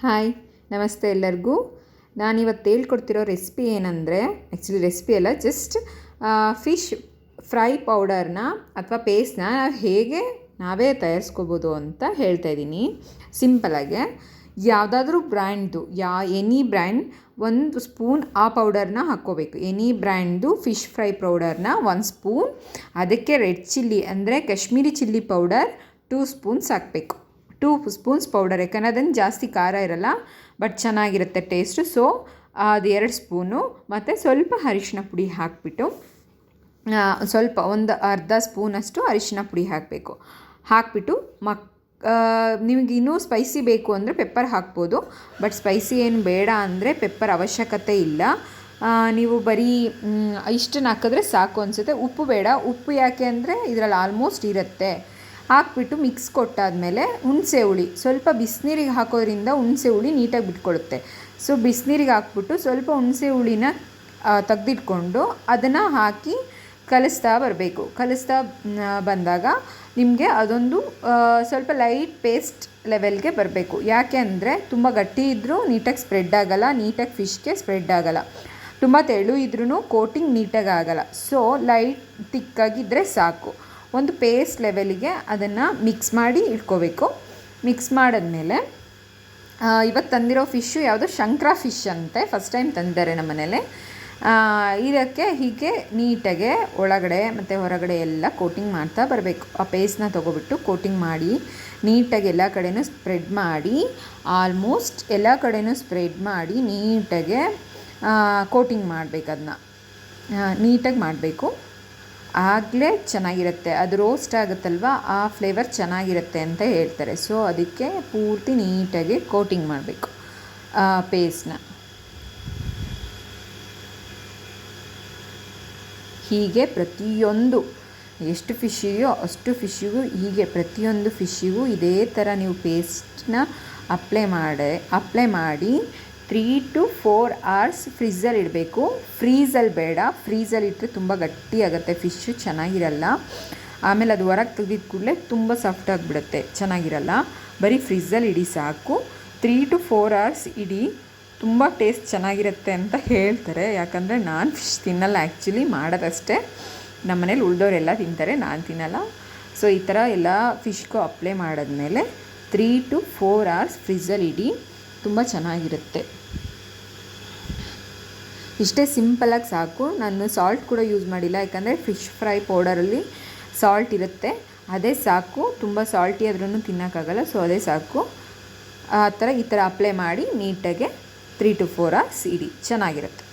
Hi, ನಮಸ್ತೆ ಎಲ್ಲರಿಗೂ. ನಾನಿವತ್ತು ಹೇಳ್ಕೊಡ್ತಿರೋ ರೆಸಿಪಿ ಏನಂದರೆ, ಆ್ಯಕ್ಚುಲಿ ರೆಸಿಪಿ ಅಲ್ಲ, ಜಸ್ಟ್ ಫಿಶ್ ಫ್ರೈ ಪೌಡರ್ನ ಅಥವಾ ಪೇಸ್ಟ್ನ ಹೇಗೆ ನಾವೇ ತಯಾರಿಸ್ಕೋಬೋದು ಅಂತ ಹೇಳ್ತಾಯಿದ್ದೀನಿ. ಸಿಂಪಲಾಗೆ ಯಾವುದಾದ್ರೂ ಬ್ರ್ಯಾಂಡ್ದು ಎನಿ ಬ್ರ್ಯಾಂಡ್ 1 ಸ್ಪೂನ್ ಆ ಪೌಡರ್ನ ಹಾಕ್ಕೋಬೇಕು. ಎನಿ ಬ್ರ್ಯಾಂಡ್ದು ಫಿಶ್ ಫ್ರೈ ಪೌಡರ್ನ 1 ಸ್ಪೂನ್, ಅದಕ್ಕೆ ರೆಡ್ ಚಿಲ್ಲಿ ಅಂದರೆ ಕಾಶ್ಮೀರಿ ಚಿಲ್ಲಿ ಪೌಡರ್ 2 ಸ್ಪೂನ್ಸ್ ಹಾಕಬೇಕು. 2 ಸ್ಪೂನ್ಸ್ ಪೌಡರ್, ಯಾಕಂದರೆ ಅದನ್ನು ಜಾಸ್ತಿ ಖಾರ ಇರಲ್ಲ, ಬಟ್ ಚೆನ್ನಾಗಿರುತ್ತೆ ಟೇಸ್ಟು. ಸೊ ಅದು 2 ಸ್ಪೂನು ಮತ್ತು ಸ್ವಲ್ಪ ಅರಿಶಿನ ಪುಡಿ ಹಾಕಿಬಿಟ್ಟು, ಸ್ವಲ್ಪ ಒಂದು ಅರ್ಧ ಸ್ಪೂನಷ್ಟು ಅರಿಶಿನ ಪುಡಿ ಹಾಕಬೇಕು. ಹಾಕಿಬಿಟ್ಟು ನಿಮಗೆ ಇನ್ನೂ ಸ್ಪೈಸಿ ಬೇಕು ಅಂದರೆ ಪೆಪ್ಪರ್ ಹಾಕ್ಬೋದು, ಬಟ್ ಸ್ಪೈಸಿ ಏನು ಬೇಡ ಅಂದರೆ ಪೆಪ್ಪರ್ ಅವಶ್ಯಕತೆ ಇಲ್ಲ. ನೀವು ಬರೀ ಇಷ್ಟನ್ನು ಹಾಕಿದ್ರೆ ಸಾಕು ಅನಿಸುತ್ತೆ. ಉಪ್ಪು ಬೇಡ. ಉಪ್ಪು ಯಾಕೆ ಅಂದರೆ ಇದರಲ್ಲಿ ಆಲ್ಮೋಸ್ಟ್ ಇರುತ್ತೆ. ಹಾಕ್ಬಿಟ್ಟು ಮಿಕ್ಸ್ ಕೊಟ್ಟಾದಮೇಲೆ ಹುಣಸೆ ಹುಳಿ ಸ್ವಲ್ಪ ಬಿಸಿನೀರಿಗೆ ಹಾಕೋದ್ರಿಂದ ಹುಣಸೆ ಹುಳಿ ನೀಟಾಗಿ ಬಿಟ್ಕೊಳ್ಳುತ್ತೆ. ಸೊ ಬಿಸಿನೀರಿಗೆ ಹಾಕ್ಬಿಟ್ಟು ಸ್ವಲ್ಪ ಹುಣಸೆ ಹುಳಿನ ತೆಗೆದಿಟ್ಕೊಂಡು ಅದನ್ನು ಹಾಕಿ ಕಲಿಸ್ತಾ ಬರಬೇಕು. ಕಲಿಸ್ತಾ ಬಂದಾಗ ನಿಮಗೆ ಅದೊಂದು ಸ್ವಲ್ಪ ಲೈಟ್ ಪೇಸ್ಟ್ ಲೆವೆಲ್ಗೆ ಬರಬೇಕು. ಯಾಕೆ ಅಂದರೆ ತುಂಬ ಗಟ್ಟಿ ಇದ್ದರೂ ನೀಟಾಗಿ ಸ್ಪ್ರೆಡ್ ಆಗೋಲ್ಲ, ನೀಟಾಗಿ ಫಿಶ್ಗೆ ಸ್ಪ್ರೆಡ್ ಆಗೋಲ್ಲ. ತುಂಬ ತೆಳು ಇದ್ರೂ ಕೋಟಿಂಗ್ ನೀಟಾಗಿ ಆಗೋಲ್ಲ. ಸೊ ಲೈಟ್ ತಿಕ್ಕಾಗಿದ್ದರೆ ಸಾಕು. ಒಂದು ಪೇಸ್ಟ್ ಲೆವೆಲಿಗೆ ಅದನ್ನು ಮಿಕ್ಸ್ ಮಾಡಿ ಇಟ್ಕೋಬೇಕು. ಮಿಕ್ಸ್ ಮಾಡಿದ್ಮೇಲೆ ಇವತ್ತು ತಂದಿರೋ ಫಿಶ್ಶು ಯಾವುದೋ ಶಂಕರ ಫಿಶ್ ಅಂತೆ, ಫಸ್ಟ್ ಟೈಮ್ ತಂದಿದ್ದಾರೆ ನಮ್ಮ ಮನೇಲಿ. ಇದಕ್ಕೆ ಹೀಗೆ ನೀಟಾಗೆ ಒಳಗಡೆ ಮತ್ತು ಹೊರಗಡೆ ಎಲ್ಲ ಕೋಟಿಂಗ್ ಮಾಡ್ತಾ ಬರಬೇಕು. ಆ ಪೇಸ್ಟ್ನ ತೊಗೊಬಿಟ್ಟು ಕೋಟಿಂಗ್ ಮಾಡಿ ನೀಟಾಗಿ ಎಲ್ಲ ಕಡೆನೂ ಸ್ಪ್ರೆಡ್ ಮಾಡಿ, ಆಲ್ಮೋಸ್ಟ್ ಎಲ್ಲ ಕಡೆನೂ ಸ್ಪ್ರೆಡ್ ಮಾಡಿ ನೀಟಾಗೆ ಕೋಟಿಂಗ್ ಮಾಡಬೇಕು. ಅದನ್ನ ನೀಟಾಗಿ ಮಾಡಬೇಕು, ಆಗಲೇ ಚೆನ್ನಾಗಿರುತ್ತೆ. ಅದು ರೋಸ್ಟ್ ಆಗುತ್ತಲ್ವ, ಆ ಫ್ಲೇವರ್ ಚೆನ್ನಾಗಿರುತ್ತೆ ಅಂತ ಹೇಳ್ತಾರೆ. ಸೊ ಅದಕ್ಕೆ ಪೂರ್ತಿ ನೀಟಾಗಿ ಕೋಟಿಂಗ್ ಮಾಡಬೇಕು ಪೇಸ್ಟ್ನ. ಹೀಗೆ ಪ್ರತಿಯೊಂದು ಎಷ್ಟು ಫಿಶ್ಶಿಗೋ ಅಷ್ಟು ಫಿಶ್ಶಿಗೂ ಹೀಗೆ ಪ್ರತಿಯೊಂದು ಫಿಶ್ಶಿಗೂ ಇದೇ ಥರ ನೀವು ಪೇಸ್ಟ್ನ ಅಪ್ಲೈ ಮಾಡಿ 3 to 4 hours ಫ್ರಿಜ್ಜಲ್ಲಿ ಇಡಬೇಕು. ಫ್ರೀಝಲ್ಲಿ ಬೇಡ, ಫ್ರೀಝಲ್ಲಿ ಇಟ್ಟರೆ ತುಂಬ ಗಟ್ಟಿಯಾಗುತ್ತೆ, ಫಿಶ್ಶು ಚೆನ್ನಾಗಿರಲ್ಲ. ಆಮೇಲೆ ಅದು ಹೊರಗೆ ತೆಗೆದಿದ್ದ ಕೂಡಲೇ ತುಂಬ ಸಾಫ್ಟ್ ಆಗಿಬಿಡುತ್ತೆ, ಚೆನ್ನಾಗಿರಲ್ಲ. ಬರೀ ಫ್ರಿಜ್ಜಲ್ಲಿ ಇಡಿ ಸಾಕು. 3 to 4 hours ಇಡಿ, ತುಂಬ ಟೇಸ್ಟ್ ಚೆನ್ನಾಗಿರುತ್ತೆ ಅಂತ ಹೇಳ್ತಾರೆ. ಯಾಕಂದರೆ ನಾನು ಫಿಶ್ ತಿನ್ನಲ್ಲ, ಆ್ಯಕ್ಚುಲಿ ಮಾಡೋದಷ್ಟೇ. ನಮ್ಮ ಮನೇಲಿ ಉಳಿದವರೆಲ್ಲ ತಿಂತಾರೆ, ನಾನು ತಿನ್ನಲ್ಲ. ಸೊ ಈ ಥರ ಎಲ್ಲ ಫಿಶ್ಗೂ ಅಪ್ಲೈ ಮಾಡಿದ್ಮೇಲೆ 3 to 4 hours ಫ್ರಿಜ್ಜಲ್ಲಿ ಇಡಿ, ತುಂಬ ಚೆನ್ನಾಗಿರುತ್ತೆ. ಇಷ್ಟೇ ಸಿಂಪಲಾಗಿ ಸಾಕು. ನಾನು ಸಾಲ್ಟ್ ಕೂಡ ಯೂಸ್ ಮಾಡಿಲ್ಲ, ಯಾಕಂದರೆ ಫಿಶ್ ಫ್ರೈ ಪೌಡರಲ್ಲಿ ಸಾಲ್ಟ್ ಇರುತ್ತೆ, ಅದೇ ಸಾಕು. ತುಂಬ ಸಾಲ್ಟಿ ಆದ್ರೂ ತಿನ್ನೋಕ್ಕಾಗಲ್ಲ, ಸೊ ಅದೇ ಸಾಕು. ಈ ಥರ ಅಪ್ಲೈ ಮಾಡಿ ನೀಟಾಗೆ 3 to 4 hours ಇಡಿ, ಚೆನ್ನಾಗಿರುತ್ತೆ.